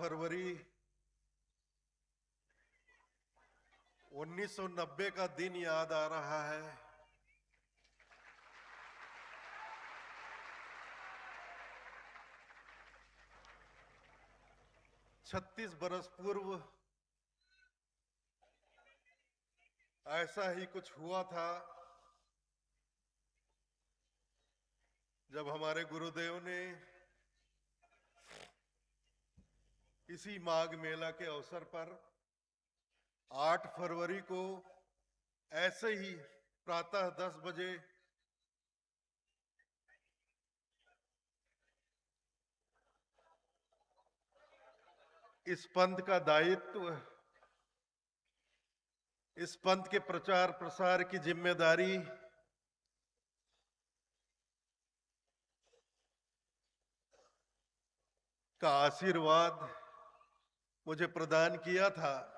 फरवरी 1990 का दिन याद आ रहा है। छत्तीस बरस पूर्व ऐसा ही कुछ हुआ था जब हमारे गुरुदेव ने इसी माघ मेला के अवसर पर 8 फरवरी को ऐसे ही प्रातः 10 बजे इस पंथ का दायित्व, इस पंथ के प्रचार प्रसार की जिम्मेदारी का आशीर्वाद मुझे प्रदान किया था।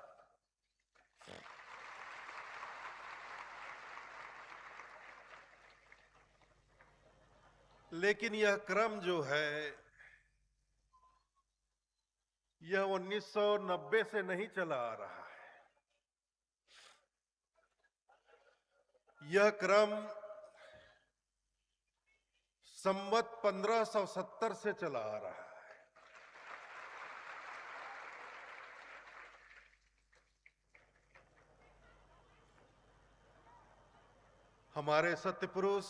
लेकिन यह क्रम जो है यह 1990 से नहीं चला आ रहा है। यह क्रम संवत 1570 से चला आ रहा है। हमारे सत्य पुरुष,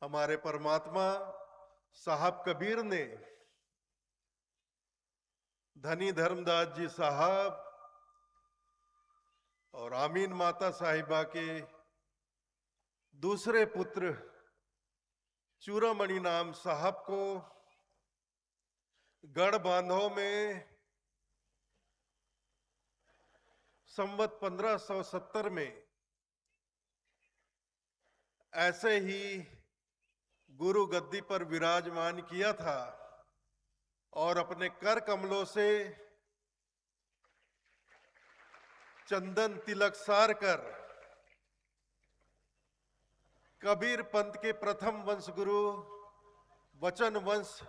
हमारे परमात्मा साहब कबीर ने धनी धर्मदास जी साहब और आमीन माता साहिबा के दूसरे पुत्र चूड़ामणि नाम साहब को गढ़ बांधो में संवत 1570 में ऐसे ही गुरु गद्दी पर विराजमान किया था और अपने कर कमलों से चंदन तिलक सार कर कबीर पंथ के प्रथम वंश गुरु वचन वंश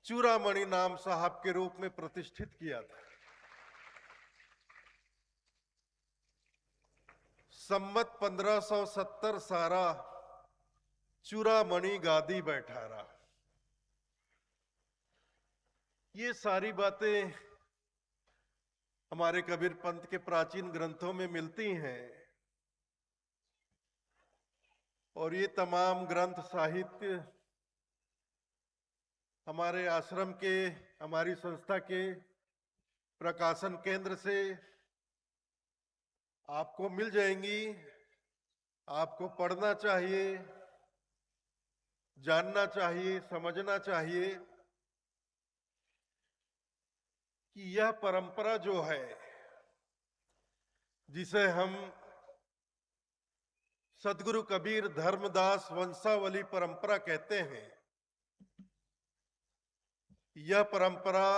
चूड़ामणि नाम साहब के रूप में प्रतिष्ठित किया था। संवत 1570 सारा चूड़ामणि गादी बैठा रहा। ये सारी बातें हमारे कबीर पंथ के प्राचीन ग्रंथों में मिलती हैं और ये तमाम ग्रंथ साहित्य हमारे आश्रम के, हमारी संस्था के प्रकाशन केंद्र से आपको मिल जाएंगी। आपको पढ़ना चाहिए, जानना चाहिए, समझना चाहिए कि यह परंपरा जो है जिसे हम सदगुरु कबीर धर्मदास वंशावली परंपरा कहते हैं, यह परंपरा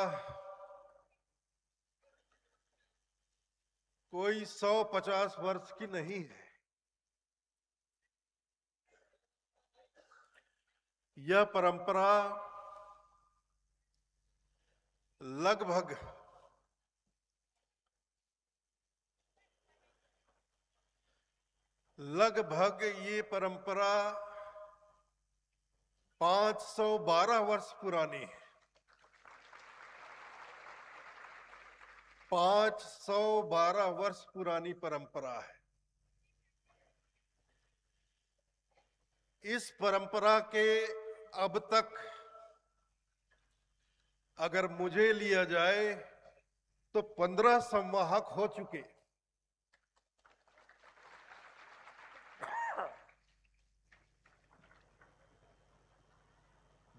कोई 150 वर्ष की नहीं है। यह परंपरा लगभग ये परंपरा 512 वर्ष पुरानी है। 512 वर्ष पुरानी परंपरा है। इस परंपरा के अब तक अगर मुझे लिया जाए तो 15 संवाहक हो चुके।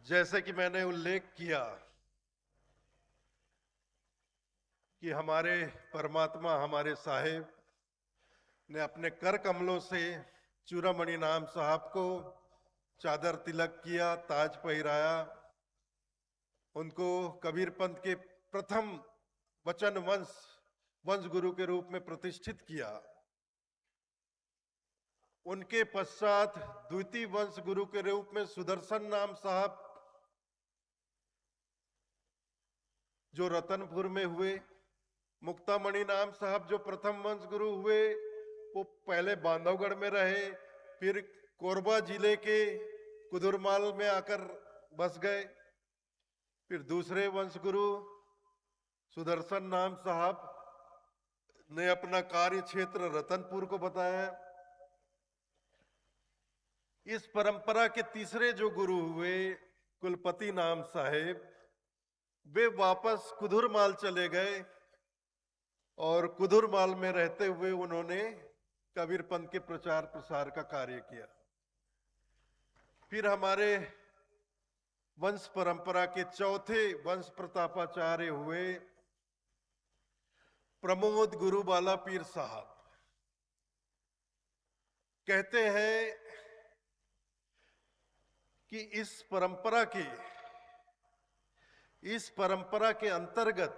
जैसे कि मैंने उल्लेख किया कि हमारे परमात्मा, हमारे साहेब ने अपने कर कमलों से चूड़ामणि नाम साहब को चादर तिलक किया, ताज पहिराया, उनको कबीर पंथ के प्रथम वचन वंश गुरु के रूप में प्रतिष्ठित किया। उनके पश्चात द्वितीय वंश गुरु के रूप में सुदर्शन नाम साहब जो रतनपुर में हुए। मुक्तामणि नाम साहब जो प्रथम वंश गुरु हुए, वो पहले बांधवगढ़ में रहे, फिर कोरबा जिले के कुदुरमाल में आकर बस गए। फिर दूसरे वंश गुरु सुदर्शन नाम साहब ने अपना कार्य क्षेत्र रतनपुर को बताया। इस परंपरा के तीसरे जो गुरु हुए कुलपति नाम साहेब, वे वापस कुदुरमाल चले गए और कुदुरमाल में रहते हुए उन्होंने कबीरपंथ के प्रचार प्रसार का कार्य किया। फिर हमारे वंश परंपरा के चौथे वंश प्रतापाचार्य हुए प्रमोद गुरु बाला पीर साहब। कहते हैं कि इस परंपरा के अंतर्गत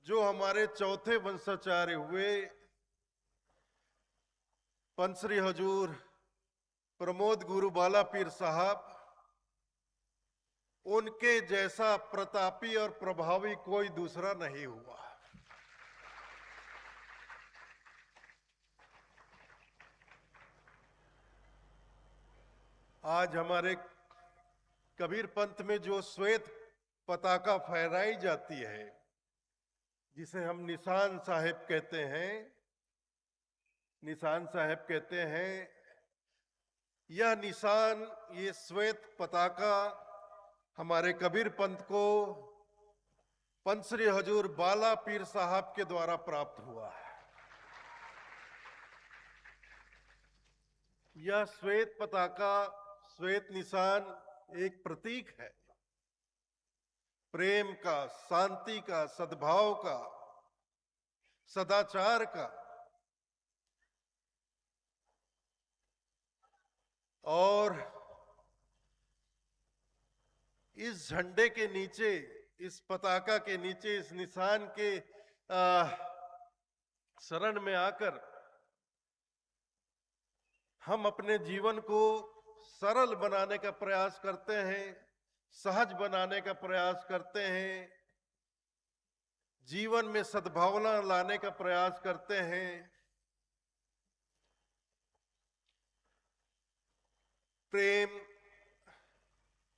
जो हमारे चौथे वंशाचार्य हुए पंचश्री हजूर प्रमोद गुरु बाला पीर साहब, उनके जैसा प्रतापी और प्रभावी कोई दूसरा नहीं हुआ। आज हमारे कबीर पंथ में जो श्वेत पताका फहराई जाती है, जिसे हम निशान साहेब कहते हैं, यह निशान, ये श्वेत पताका हमारे कबीर पंथ को पंचश्री हजूर बाला पीर साहब के द्वारा प्राप्त हुआ है। यह श्वेत पताका, श्वेत निशान एक प्रतीक है प्रेम का, शांति का, सद्भाव का, सदाचार का। और इस झंडे के नीचे, इस पताका के नीचे, इस निशान के शरण में आकर हम अपने जीवन को सरल बनाने का प्रयास करते हैं, सहज बनाने का प्रयास करते हैं, जीवन में सद्भावना लाने का प्रयास करते हैं। प्रेम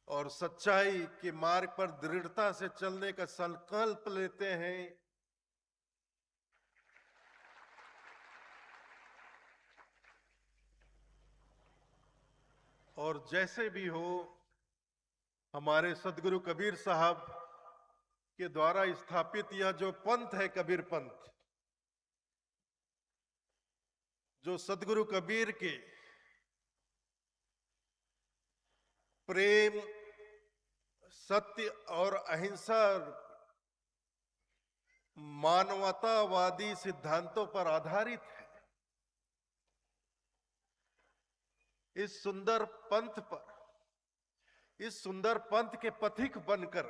और सच्चाई के मार्ग पर दृढ़ता से चलने का संकल्प लेते हैं। और जैसे भी हो, हमारे सदगुरु कबीर साहब के द्वारा स्थापित यह जो पंथ है कबीर पंथ, जो सदगुरु कबीर के प्रेम, सत्य और अहिंसा, मानवतावादी सिद्धांतों पर आधारित है। इस सुंदर पंथ के पथिक बनकर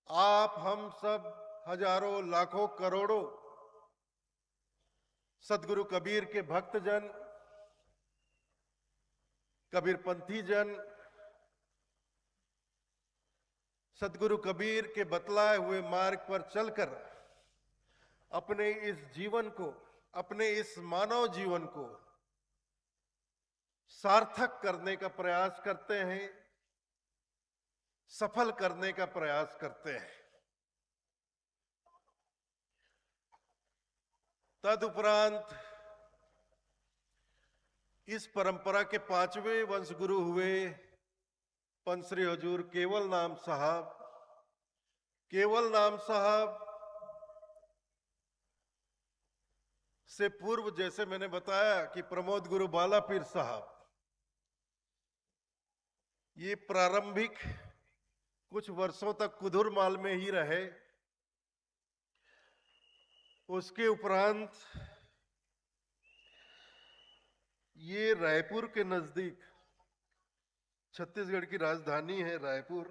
आप, हम सब, हजारों, लाखों, करोड़ों सदगुरु कबीर के भक्तजन, कबीरपंथी जन, सदगुरु कबीर के बतलाए हुए मार्ग पर चलकर अपने इस जीवन को, अपने इस मानव जीवन को सार्थक करने का प्रयास करते हैं, सफल करने का प्रयास करते हैं। तदुपरांत इस परंपरा के पांचवें वंश गुरु हुए पंचश्री हजूर केवल नाम साहब। केवल नाम साहब से पूर्व, जैसे मैंने बताया कि प्रमोद गुरु बाला पीर साहब, ये प्रारंभिक कुछ वर्षों तक कुदुरमाल में ही रहे। उसके उपरांत ये रायपुर के नजदीक, छत्तीसगढ़ की राजधानी है रायपुर,